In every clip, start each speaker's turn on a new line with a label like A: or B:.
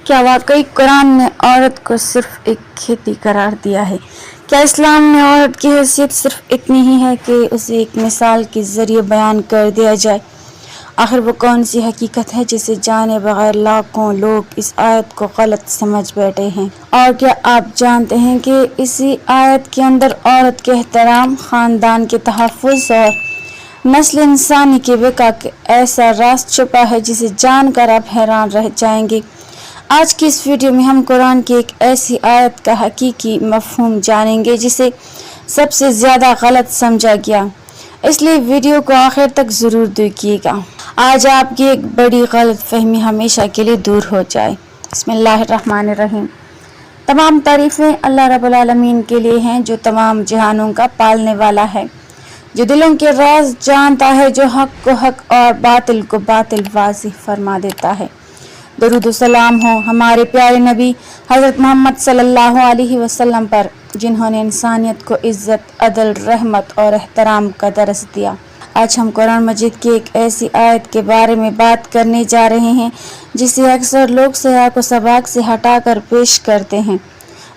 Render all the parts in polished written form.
A: کیا واقعی قرآن نے عورت کو صرف ایک کھیتی قرار دیا ہے؟ کیا اسلام میں عورت کی حیثیت صرف اتنی ہی ہے کہ اسے ایک مثال کے ذریعے بیان کر دیا جائے؟ آخر وہ کون سی حقیقت ہے جسے جانے بغیر لاکھوں لوگ اس آیت کو غلط سمجھ بیٹھے ہیں؟ اور کیا آپ جانتے ہیں کہ اسی آیت کے اندر عورت کے احترام، خاندان کے تحفظ اور نسل انسانی کے بقا کا ایسا راز چھپا ہے جسے جان کر آپ حیران رہ جائیں گے۔ آج کی اس ویڈیو میں ہم قرآن کی ایک ایسی آیت کا حقیقی مفہوم جانیں گے جسے سب سے زیادہ غلط سمجھا گیا، اس لیے ویڈیو کو آخر تک ضرور دیکھیے گا۔ آج آپ کی ایک بڑی غلط فہمی ہمیشہ کے لیے دور ہو جائے۔ بسم اللہ الرحمن الرحیم۔ تمام تعریفیں اللہ رب العالمین کے لیے ہیں جو تمام جہانوں کا پالنے والا ہے، جو دلوں کے راز جانتا ہے، جو حق کو حق اور باطل کو باطل واضح فرما دیتا ہے۔ درود و سلام ہو ہمارے پیارے نبی حضرت محمد صلی اللہ علیہ وسلم پر، جنہوں نے انسانیت کو عزت، عدل، رحمت اور احترام کا درس دیا۔ آج ہم قرآن مجید کی ایک ایسی آیت کے بارے میں بات کرنے جا رہے ہیں جسے اکثر لوگ سیاق و سباق سے ہٹا کر پیش کرتے ہیں۔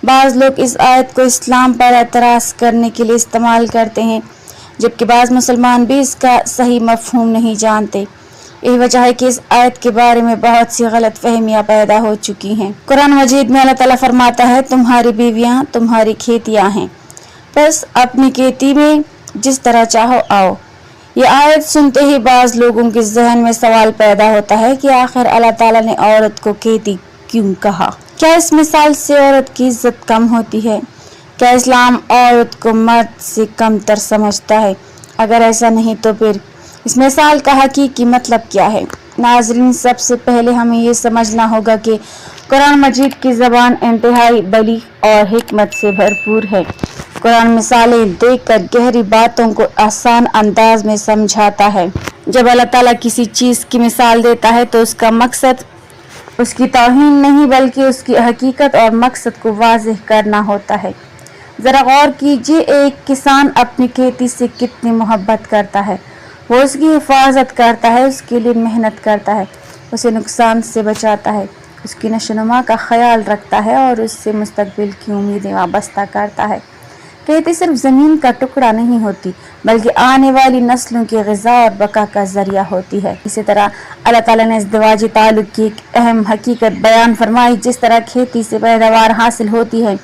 A: بعض لوگ اس آیت کو اسلام پر اعتراض کرنے کے لیے استعمال کرتے ہیں، جبکہ بعض مسلمان بھی اس کا صحیح مفہوم نہیں جانتے۔ یہی وجہ ہے کہ اس آیت کے بارے میں بہت سی غلط فہمیاں پیدا ہو چکی ہیں۔ قرآن مجید میں اللہ تعالیٰ فرماتا ہے، تمہاری بیویاں تمہاری کھیتیاں ہیں، بس اپنی کھیتی میں جس طرح چاہو آؤ۔ یہ آیت سنتے ہی بعض لوگوں کے ذہن میں سوال پیدا ہوتا ہے کہ آخر اللہ تعالیٰ نے عورت کو کھیتی کیوں کہا؟ کیا اس مثال سے عورت کی عزت کم ہوتی ہے؟ کیا اسلام عورت کو مرد سے کم تر سمجھتا ہے؟ اگر ایسا نہیں تو پھر اس مثال کا حقیقی مطلب کیا ہے؟ ناظرین، سب سے پہلے ہمیں یہ سمجھنا ہوگا کہ قرآن مجید کی زبان انتہائی بلیغ اور حکمت سے بھرپور ہے۔ قرآن مثالیں دیکھ کر گہری باتوں کو آسان انداز میں سمجھاتا ہے۔ جب اللہ تعالیٰ کسی چیز کی مثال دیتا ہے تو اس کا مقصد اس کی توہین نہیں بلکہ اس کی حقیقت اور مقصد کو واضح کرنا ہوتا ہے۔ ذرا غور کیجیے، ایک کسان اپنی کھیتی سے کتنی محبت کرتا ہے۔ وہ اس کی حفاظت کرتا ہے، اس کے لیے محنت کرتا ہے، اسے نقصان سے بچاتا ہے، اس کی نشو و نما کا خیال رکھتا ہے اور اس سے مستقبل کی امیدیں وابستہ کرتا ہے۔ کھیتی صرف زمین کا ٹکڑا نہیں ہوتی بلکہ آنے والی نسلوں کی غذا اور بقا کا ذریعہ ہوتی ہے۔ اسی طرح اللہ تعالیٰ نے ازدواجی تعلق کی ایک اہم حقیقت بیان فرمائی۔ جس طرح کھیتی سے پیداوار حاصل ہوتی ہے،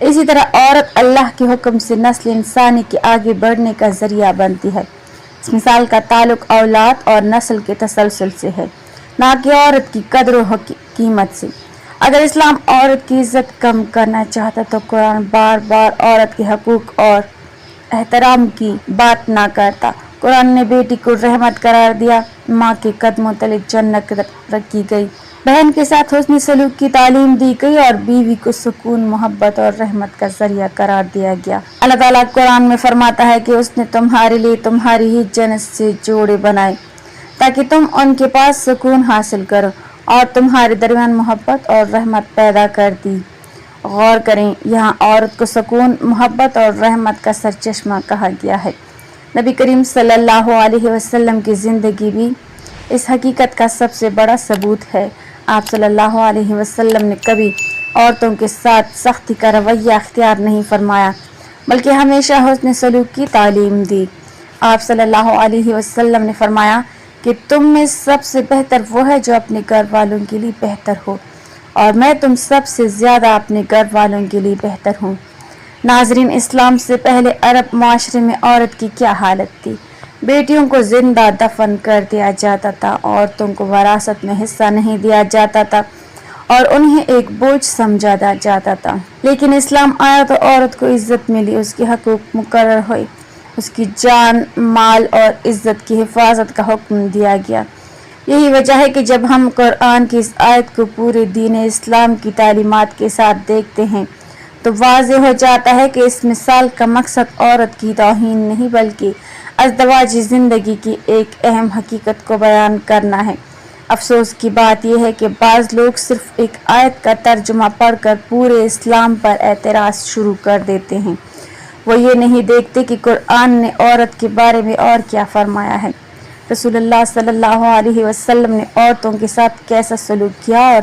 A: اسی طرح عورت اللہ کے حکم سے نسل انسانی کے آگے بڑھنے کا ذریعہ بنتی ہے۔ اس مثال کا تعلق اولاد اور نسل کے تسلسل سے ہے، نہ کہ عورت کی قدر و قیمت سے۔ اگر اسلام عورت کی عزت کم کرنا چاہتا تو قرآن بار بار عورت کے حقوق اور احترام کی بات نہ کرتا۔ قرآن نے بیٹی کو رحمت قرار دیا، ماں کے قدموں تلے جنت رکھی گئی، بہن کے ساتھ حسن سلوک کی تعلیم دی گئی اور بیوی کو سکون، محبت اور رحمت کا ذریعہ قرار دیا گیا۔ اللہ تعالیٰ قرآن میں فرماتا ہے کہ اس نے تمہارے لیے تمہاری ہی جنس سے جوڑے بنائے تاکہ تم ان کے پاس سکون حاصل کرو اور تمہارے درمیان محبت اور رحمت پیدا کر دی۔ غور کریں، یہاں عورت کو سکون، محبت اور رحمت کا سرچشمہ کہا گیا ہے۔ نبی کریم صلی اللہ علیہ وسلم کی زندگی بھی اس حقیقت کا سب سے بڑا ثبوت ہے۔ آپ صلی اللہ علیہ وسلم نے کبھی عورتوں کے ساتھ سختی کا رویہ اختیار نہیں فرمایا بلکہ ہمیشہ حسن سلوک کی تعلیم دی۔ آپ صلی اللہ علیہ وسلم نے فرمایا کہ تم میں سب سے بہتر وہ ہے جو اپنے گھر والوں کے لیے بہتر ہو، اور میں تم سب سے زیادہ اپنے گھر والوں کے لیے بہتر ہوں۔ ناظرین، اسلام سے پہلے عرب معاشرے میں عورت کی کیا حالت تھی؟ بیٹیوں کو زندہ دفن کر دیا جاتا تھا، عورتوں کو وراثت میں حصہ نہیں دیا جاتا تھا اور انہیں ایک بوجھ سمجھا جاتا تھا۔ لیکن اسلام آیا تو عورت کو عزت ملی، اس کے حقوق مقرر ہوئے، اس کی جان، مال اور عزت کی حفاظت کا حکم دیا گیا۔ یہی وجہ ہے کہ جب ہم قرآن کی اس آیت کو پورے دین اسلام کی تعلیمات کے ساتھ دیکھتے ہیں تو واضح ہو جاتا ہے کہ اس مثال کا مقصد عورت کی توہین نہیں بلکہ ازدواجی زندگی کی ایک اہم حقیقت کو بیان کرنا ہے۔ افسوس کی بات یہ ہے کہ بعض لوگ صرف ایک آیت کا ترجمہ پڑھ کر پورے اسلام پر اعتراض شروع کر دیتے ہیں۔ وہ یہ نہیں دیکھتے کہ قرآن نے عورت کے بارے میں اور کیا فرمایا ہے، رسول اللہ صلی اللہ علیہ وسلم نے عورتوں کے ساتھ کیسا سلوک کیا اور